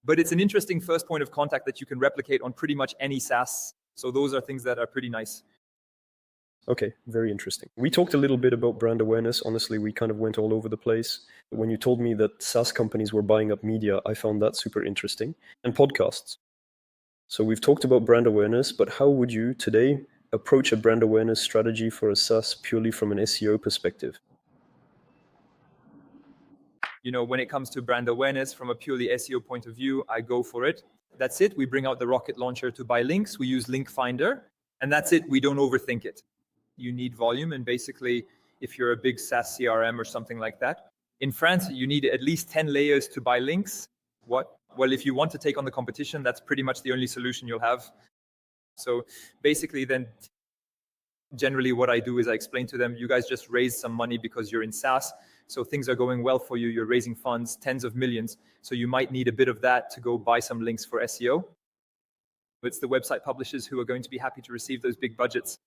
But it's an interesting first point of contact that you can replicate on pretty much any SaaS. So those are things that are pretty nice. Okay, very interesting. We talked a little bit about brand awareness. Honestly, we kind of went all over the place. When you told me that SaaS companies were buying up media, I found that super interesting. And podcasts. So we've talked about brand awareness, but how would you today approach a brand awareness strategy for a SaaS purely from an SEO perspective? When it comes to brand awareness from a purely SEO point of view, I go for it. That's it. We bring out the rocket launcher to buy links. We use Link Finder, and that's it. We don't overthink it. You need volume, and basically, if you're a big SaaS CRM or something like that, in France, you need at least 10 layers to buy links. What? Well, if you want to take on the competition, that's pretty much the only solution you'll have. So basically, then generally what I do is I explain to them, you guys just raise some money because you're in SaaS. So things are going well for you. You're raising funds, tens of millions. So you might need a bit of that to go buy some links for SEO. It's the website publishers who are going to be happy to receive those big budgets.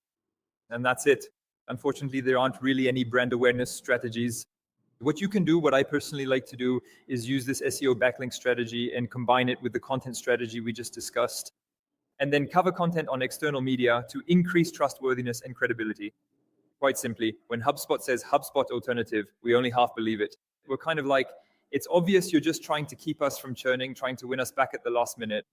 And that's it. Unfortunately, there aren't really any brand awareness strategies. What you can do, what I personally like to do, is use this SEO backlink strategy and combine it with the content strategy we just discussed. And then cover content on external media to increase trustworthiness and credibility. Quite simply, when HubSpot says HubSpot alternative, we only half believe it. We're kind of like, it's obvious you're just trying to keep us from churning, trying to win us back at the last minute.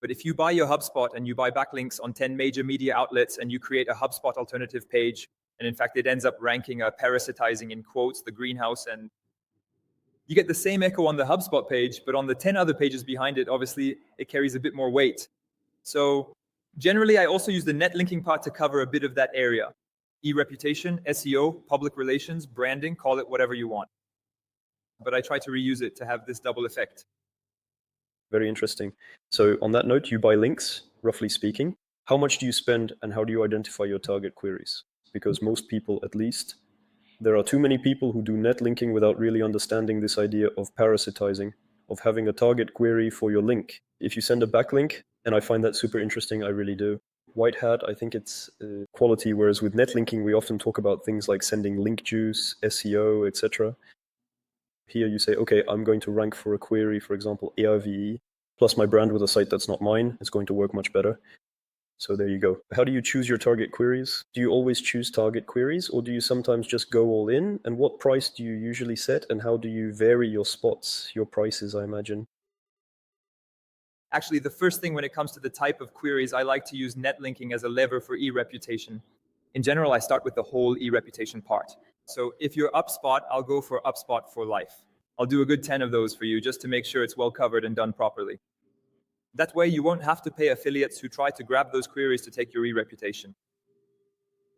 But if you buy your HubSpot and you buy backlinks on 10 major media outlets and you create a HubSpot alternative page, and in fact, it ends up ranking parasitizing in quotes, the greenhouse, and you get the same echo on the HubSpot page, but on the 10 other pages behind it, obviously, it carries a bit more weight. So generally, I also use the net linking part to cover a bit of that area. E-reputation, SEO, public relations, branding, call it whatever you want. But I try to reuse it to have this double effect. Very interesting. So on that note, you buy links, roughly speaking. How much do you spend and how do you identify your target queries? Because most people, at least, there are too many people who do net linking without really understanding this idea of parasitizing, of having a target query for your link. If you send a backlink, and I find that super interesting, I really do. White hat, I think it's quality, whereas with net linking, we often talk about things like sending link juice, SEO, etc. Here you say, okay, I'm going to rank for a query, for example, ARVE, plus my brand with a site that's not mine. It's going to work much better. So there you go. How do you choose your target queries? Do you always choose target queries, or do you sometimes just go all in? And what price do you usually set, and how do you vary your spots, your prices, I imagine? Actually, the first thing when it comes to the type of queries, I like to use net linking as a lever for e-reputation. In general, I start with the whole e-reputation part. So if you're UpSpot, I'll go for UpSpot for life. I'll do a good 10 of those for you just to make sure it's well covered and done properly. That way you won't have to pay affiliates who try to grab those queries to take your e-reputation.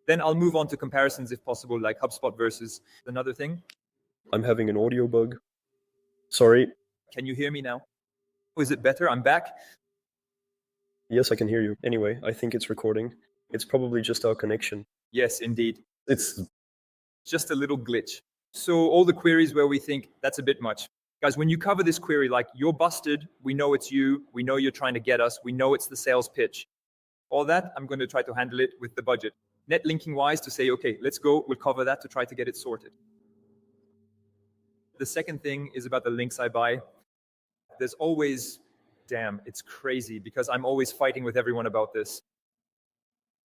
Then I'll move on to comparisons if possible, like HubSpot versus another thing. I'm having an audio bug. Sorry. Can you hear me now? Is it better? I'm back. Yes, I can hear you. Anyway, I think it's recording. It's probably just our connection. Yes, indeed. It's Just a little glitch. So all the queries where we think that's a bit much. Guys, when you cover this query, like you're busted, we know it's you, we know you're trying to get us, we know it's the sales pitch. All that, I'm going to try to handle it with the budget. Net linking wise to say, okay, let's go, we'll cover that to try to get it sorted. The second thing is about the links I buy. There's always, damn, it's crazy because I'm always fighting with everyone about this.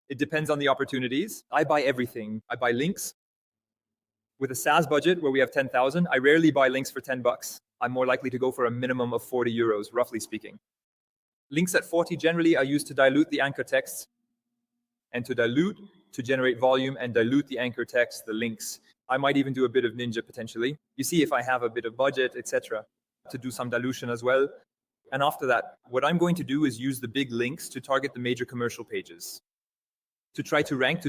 It depends on the opportunities. I buy everything. I buy links. With a SaaS budget where we have 10,000, I rarely buy links for 10 bucks. I'm more likely to go for a minimum of 40 euros, roughly speaking. Links at 40 generally are used to dilute the anchor texts and to generate volume and dilute the anchor text, the links. I might even do a bit of ninja potentially. You see if I have a bit of budget, etc., to do some dilution as well. And after that, what I'm going to do is use the big links to target the major commercial pages. To try to rank,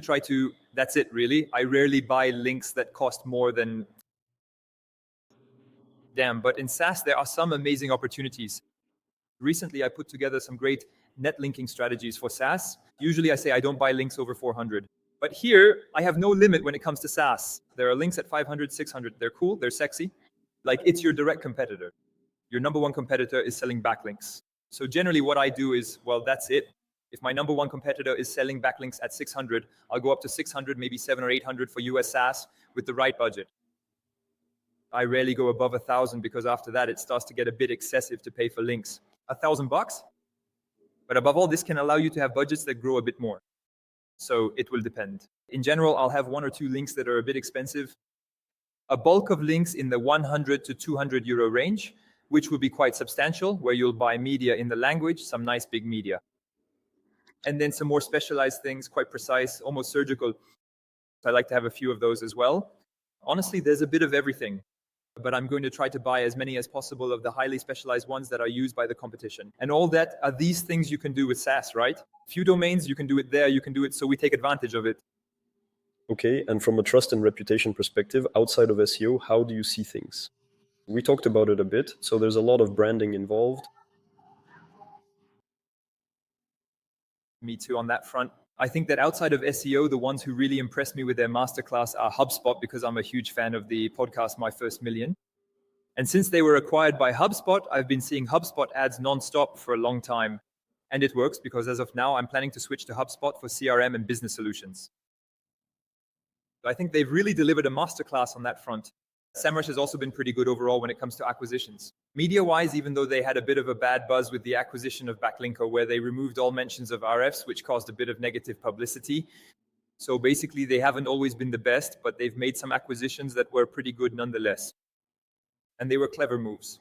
that's it really. I rarely buy links that cost more than, damn, but in SaaS, there are some amazing opportunities. Recently, I put together some great net linking strategies for SaaS. Usually I say I don't buy links over 400. But here, I have no limit when it comes to SaaS. There are links at 500, 600. They're cool, they're sexy. Like it's your direct competitor. Your number one competitor is selling backlinks. So generally what I do is, well, that's it. If my number one competitor is selling backlinks at 600, I'll go up to 600, maybe 700 or 800 for US SaaS with the right budget. I rarely go above 1,000 because after that, it starts to get a bit excessive to pay for links. $1,000? But above all, this can allow you to have budgets that grow a bit more. So it will depend. In general, I'll have one or two links that are a bit expensive. A bulk of links in the 100 to 200 euro range, which will be quite substantial, where you'll buy media in the language, some nice big media. And then some more specialized things, quite precise, almost surgical. I like to have a few of those as well. Honestly, there's a bit of everything, but I'm going to try to buy as many as possible of the highly specialized ones that are used by the competition. And all that are these things you can do with SaaS, right? Few domains, you can do it there, you can do it, so we take advantage of it. okay. And from a trust and reputation perspective, outside of SEO, how do you see things? We talked about it a bit. So there's a lot of branding involved. Me too on that front. I think that outside of SEO, the ones who really impressed me with their masterclass are HubSpot, because I'm a huge fan of the podcast My First Million. And since they were acquired by HubSpot, I've been seeing HubSpot ads nonstop for a long time. And it works because as of now, I'm planning to switch to HubSpot for CRM and business solutions. I think they've really delivered a masterclass on that front. SEMrush has also been pretty good overall when it comes to acquisitions. Media-wise, even though they had a bit of a bad buzz with the acquisition of Backlinko, where they removed all mentions of RFs, which caused a bit of negative publicity. So basically, they haven't always been the best, but they've made some acquisitions that were pretty good nonetheless. And they were clever moves.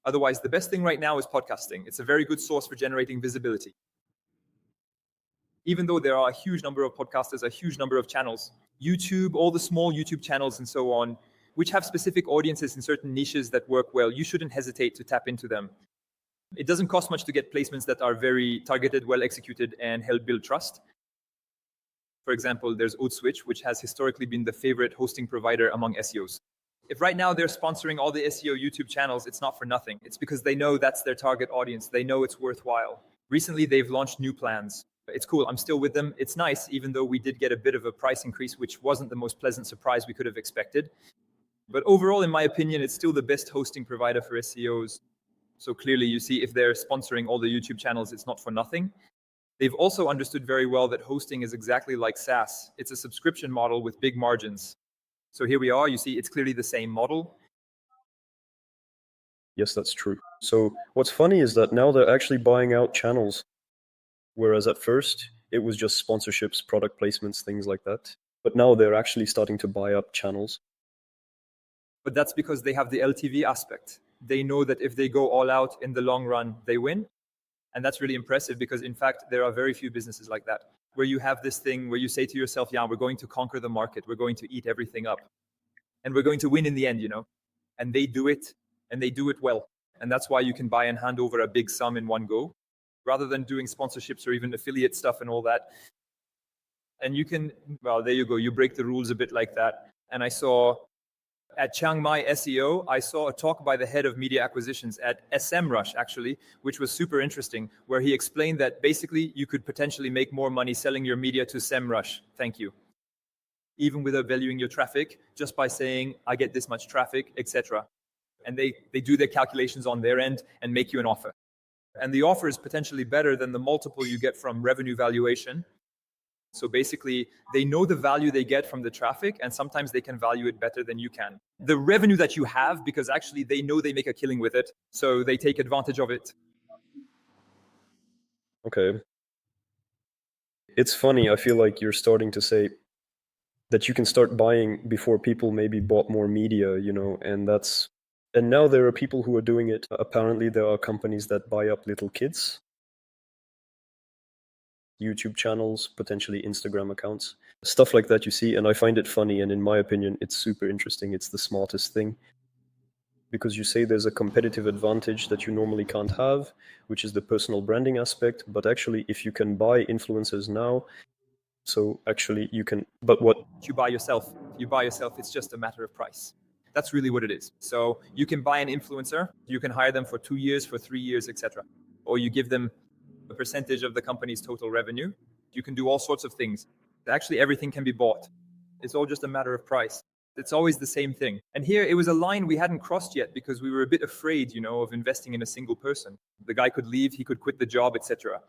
Otherwise, the best thing right now is podcasting. It's a very good source for generating visibility. Even though there are a huge number of podcasters, a huge number of channels, YouTube, all the small YouTube channels and so on, which have specific audiences in certain niches that work well, you shouldn't hesitate to tap into them. It doesn't cost much to get placements that are very targeted, well executed, and help build trust. For example, there's OatSwitch, which has historically been the favorite hosting provider among SEOs. If right now they're sponsoring all the SEO YouTube channels, it's not for nothing. It's because they know that's their target audience. They know it's worthwhile. Recently, they've launched new plans. It's cool. I'm still with them. It's nice, even though we did get a bit of a price increase, which wasn't the most pleasant surprise we could have expected. But overall, in my opinion, it's still the best hosting provider for SEOs. So clearly, you see, if they're sponsoring all the YouTube channels, it's not for nothing. They've also understood very well that hosting is exactly like SaaS. It's a subscription model with big margins. So here we are. You see, it's clearly the same model. Yes, that's true. So what's funny is that now they're actually buying out channels. Whereas at first, it was just sponsorships, product placements, things like that. But now they're actually starting to buy up channels. But that's because they have the LTV aspect. They know that if they go all out in the long run, they win. And that's really impressive because, in fact, there are very few businesses like that, where you have this thing where you say to yourself, yeah, we're going to conquer the market. We're going to eat everything up. And we're going to win in the end, you know. And they do it, and they do it well. And that's why you can buy and hand over a big sum in one go, rather than doing sponsorships or even affiliate stuff and all that. And you can, well, there you go. You break the rules a bit like that. And I saw at Chiang Mai SEO, I saw a talk by the head of media acquisitions at SEMrush, actually, which was super interesting, where he explained that basically you could potentially make more money selling your media to SEMrush. Thank you. Even without valuing your traffic, just by saying, I get this much traffic, etc. And they do their calculations on their end and make you an offer. And the offer is potentially better than the multiple you get from revenue valuation. So basically, they know the value they get from the traffic, and sometimes they can value it better than you can. The revenue that you have, because actually they know they make a killing with it, so they take advantage of it. Okay. It's funny, I feel like you're starting to say that you can start buying before people maybe bought more media, and now there are people who are doing it. Apparently, there are companies that buy up little kids, YouTube channels, potentially Instagram accounts, stuff like that you see. And I find it funny. And in my opinion, it's super interesting. It's the smartest thing because you say there's a competitive advantage that you normally can't have, which is the personal branding aspect. But actually, if you can buy influencers now, so actually you can, but what You buy yourself. It's just a matter of price. That's really what it is. So you can buy an influencer, you can hire them for 2 years, for 3 years, etc. Or you give them a percentage of the company's total revenue. You can do all sorts of things. Actually, everything can be bought. It's all just a matter of price. It's always the same thing. And here it was a line we hadn't crossed yet because we were a bit afraid, of investing in a single person. The guy could leave, he could quit the job, etc.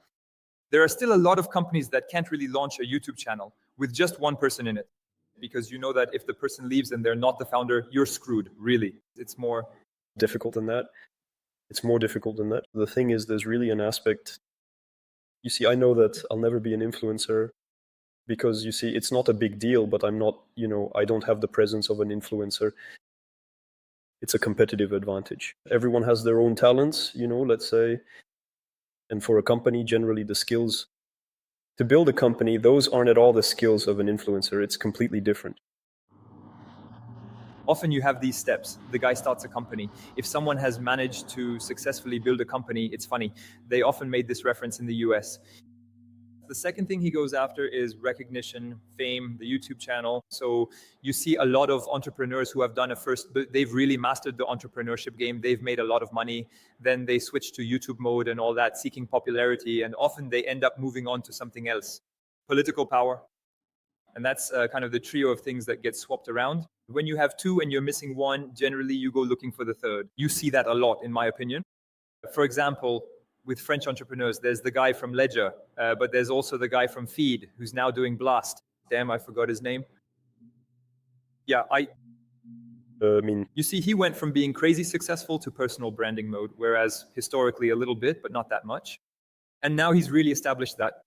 There are still a lot of companies that can't really launch a YouTube channel with just one person in it, because you know that if the person leaves and they're not the founder, you're screwed, really. It's more difficult than that. It's more difficult than that. The thing is, there's really an aspect. You see, I know that I'll never be an influencer because you see, it's not a big deal, but I'm not, I don't have the presence of an influencer. It's a competitive advantage. Everyone has their own talents, let's say. And for a company, generally the skills to build a company, those aren't at all the skills of an influencer. It's completely different. Often you have these steps. The guy starts a company. If someone has managed to successfully build a company, it's funny. They often made this reference in the US. The second thing he goes after is recognition, fame, the YouTube channel. So you see a lot of entrepreneurs who have done they've really mastered the entrepreneurship game. They've made a lot of money. Then they switch to YouTube mode and all that, seeking popularity. And often they end up moving on to something else. Political power. And that's kind of the trio of things that get swapped around. When you have two and you're missing one, generally you go looking for the third. You see that a lot, in my opinion. For example, with French entrepreneurs, there's the guy from Ledger, but there's also the guy from Feed who's now doing Blast. Damn, I forgot his name. Yeah, you see, he went from being crazy successful to personal branding mode, whereas historically a little bit, but not that much. And now he's really established that.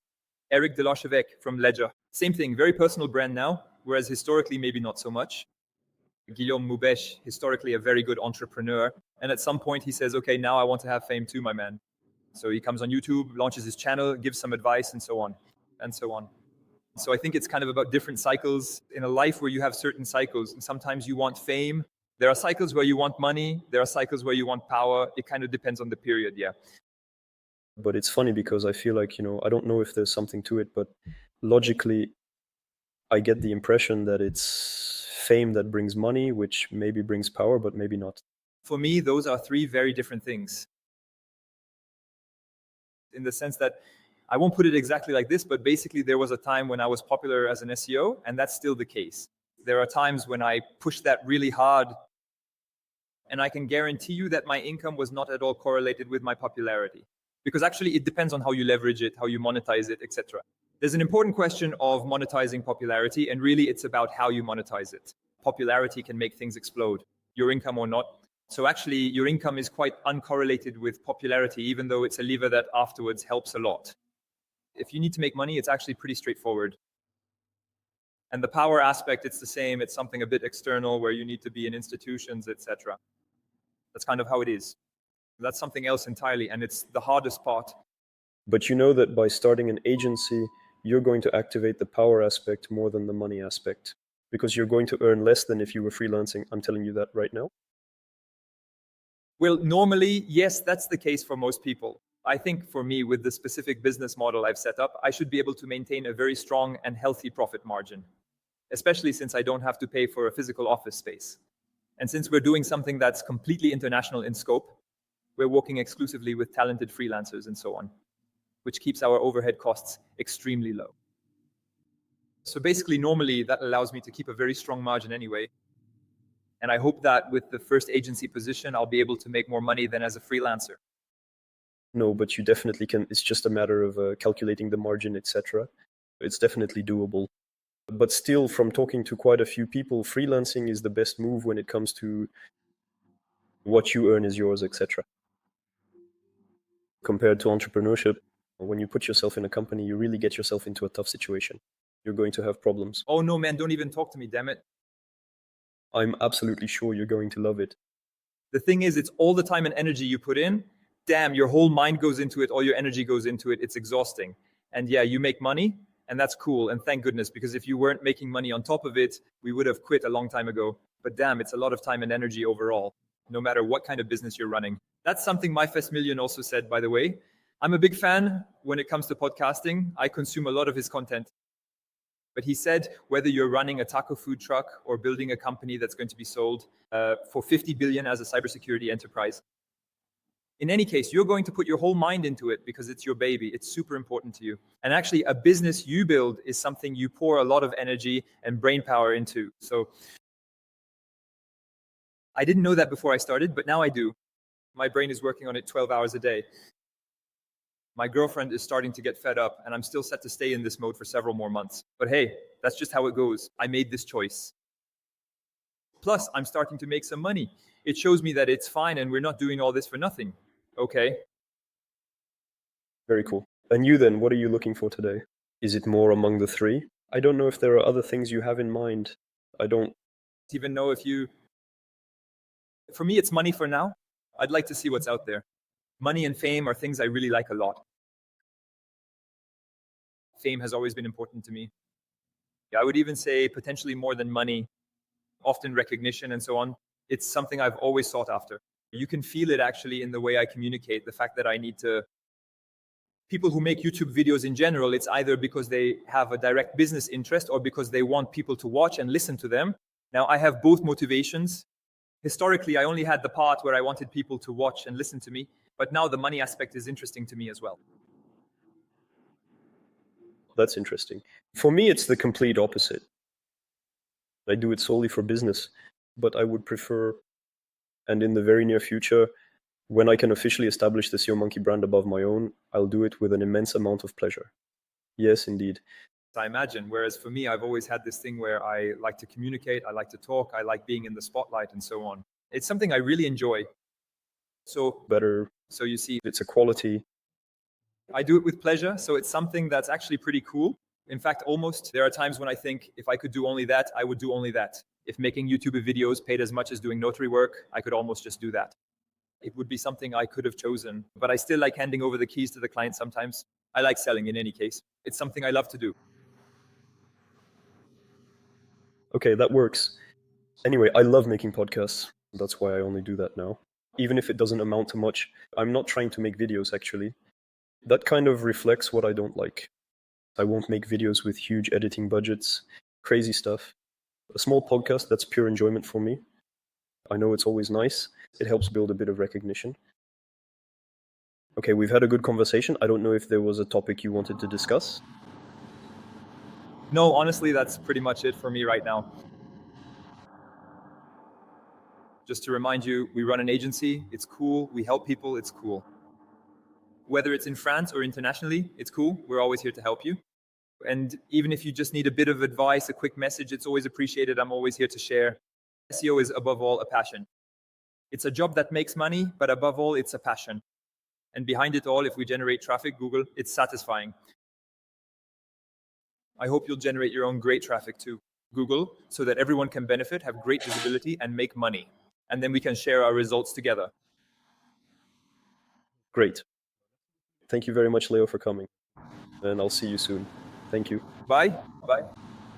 Eric de l'Archevêque from Ledger, same thing, very personal brand now, whereas historically maybe not so much. Guillaume Moubèche, historically a very good entrepreneur. And at some point he says, okay, now I want to have fame too, my man. So he comes on YouTube, launches his channel, gives some advice, and so on, and so on. So I think it's kind of about different cycles in a life where you have certain cycles. And sometimes you want fame. There are cycles where you want money. There are cycles where you want power. It kind of depends on the period, yeah. But it's funny because I feel like, I don't know if there's something to it, but logically, I get the impression that it's fame that brings money, which maybe brings power, but maybe not. For me, those are three very different things. In the sense that I won't put it exactly like this, but basically there was a time when I was popular as an SEO, and that's still the case. There are times when I push that really hard, and I can guarantee you that my income was not at all correlated with my popularity. Because actually it depends on how you leverage it, how you monetize it, etc. There's an important question of monetizing popularity, and really it's about how you monetize it. Popularity can make things explode, your income or not. So actually your income is quite uncorrelated with popularity, even though it's a lever that afterwards helps a lot. If you need to make money, it's actually pretty straightforward. And the power aspect, it's the same. It's something a bit external where you need to be in institutions, etc. That's kind of how it is. That's something else entirely, and it's the hardest part. But you know that by starting an agency, you're going to activate the power aspect more than the money aspect, because you're going to earn less than if you were freelancing. I'm telling you that right now. Well, normally, yes, that's the case for most people. I think for me, with the specific business model I've set up, I should be able to maintain a very strong and healthy profit margin, especially since I don't have to pay for a physical office space. And since we're doing something that's completely international in scope, we're working exclusively with talented freelancers and so on, which keeps our overhead costs extremely low. So basically, normally that allows me to keep a very strong margin anyway. And I hope that with the first agency position, I'll be able to make more money than as a freelancer. No, but you definitely can. It's just a matter of calculating the margin, etc. It's definitely doable. But still, from talking to quite a few people, freelancing is the best move when it comes to what you earn is yours, etc. Compared to entrepreneurship, when you put yourself in a company, you really get yourself into a tough situation. You're going to have problems. Oh no, man, don't even talk to me, damn it. I'm absolutely sure you're going to love it. The thing is, it's all the time and energy you put in. Damn, your whole mind goes into it, all your energy goes into it. It's exhausting. And yeah, you make money, and that's cool. And thank goodness, because if you weren't making money on top of it, we would have quit a long time ago. But damn, it's a lot of time and energy overall, no matter what kind of business you're running. That's something my first million also said, by the way. I'm a big fan when it comes to podcasting. I consume a lot of his content. But he said, whether you're running a taco food truck or building a company that's going to be sold for 50 billion as a cybersecurity enterprise, in any case, you're going to put your whole mind into it because it's your baby. It's super important to you. And actually, a business you build is something you pour a lot of energy and brain power into. So I didn't know that before I started, but now I do. My brain is working on it 12 hours a day. My girlfriend is starting to get fed up, and I'm still set to stay in this mode for several more months. But hey, that's just how it goes. I made this choice. Plus, I'm starting to make some money. It shows me that it's fine and we're not doing all this for nothing. Okay. Very cool. And you then, what are you looking for today? Is it more among the three? I don't know if there are other things you have in mind. I don't even know if you... For me, it's money for now. I'd like to see what's out there. Money and fame are things I really like a lot. Fame has always been important to me. I would even say potentially more than money, often recognition and so on. It's something I've always sought after. You can feel it actually in the way I communicate, the fact that I need to... People who make YouTube videos in general, it's either because they have a direct business interest or because they want people to watch and listen to them. Now, I have both motivations. Historically, I only had the part where I wanted people to watch and listen to me, but now the money aspect is interesting to me as well. That's interesting. For me, it's the complete opposite. I do it solely for business, but I would prefer, and in the very near future, when I can officially establish the SEO Monkey brand above my own, I'll do it with an immense amount of pleasure. Yes, indeed. I imagine. Whereas for me, I've always had this thing where I like to communicate, I like to talk, I like being in the spotlight and so on. It's something I really enjoy. So better. So you see, it's a quality. I do it with pleasure. So it's something that's actually pretty cool. In fact, almost there are times when I think if I could do only that, I would do only that. If making YouTube videos paid as much as doing notary work, I could almost just do that. It would be something I could have chosen, but I still like handing over the keys to the client sometimes. I like selling in any case. It's something I love to do. Okay, that works. Anyway, I love making podcasts. That's why I only do that now. Even if it doesn't amount to much, I'm not trying to make videos actually. That kind of reflects what I don't like. I won't make videos with huge editing budgets, crazy stuff. A small podcast, that's pure enjoyment for me. I know it's always nice. It helps build a bit of recognition. Okay, we've had a good conversation. I don't know if there was a topic you wanted to discuss. No, honestly, that's pretty much it for me right now. Just to remind you, we run an agency. It's cool. We help people. It's cool. Whether it's in France or internationally, it's cool. We're always here to help you. And even if you just need a bit of advice, a quick message, it's always appreciated. I'm always here to share. SEO is above all a passion. It's a job that makes money, but above all, it's a passion. And behind it all, if we generate traffic, Google, it's satisfying. I hope you'll generate your own great traffic to Google so that everyone can benefit, have great visibility, and make money. And then we can share our results together. Great. Thank you very much, Leo, for coming. And I'll see you soon. Thank you. Bye. Bye.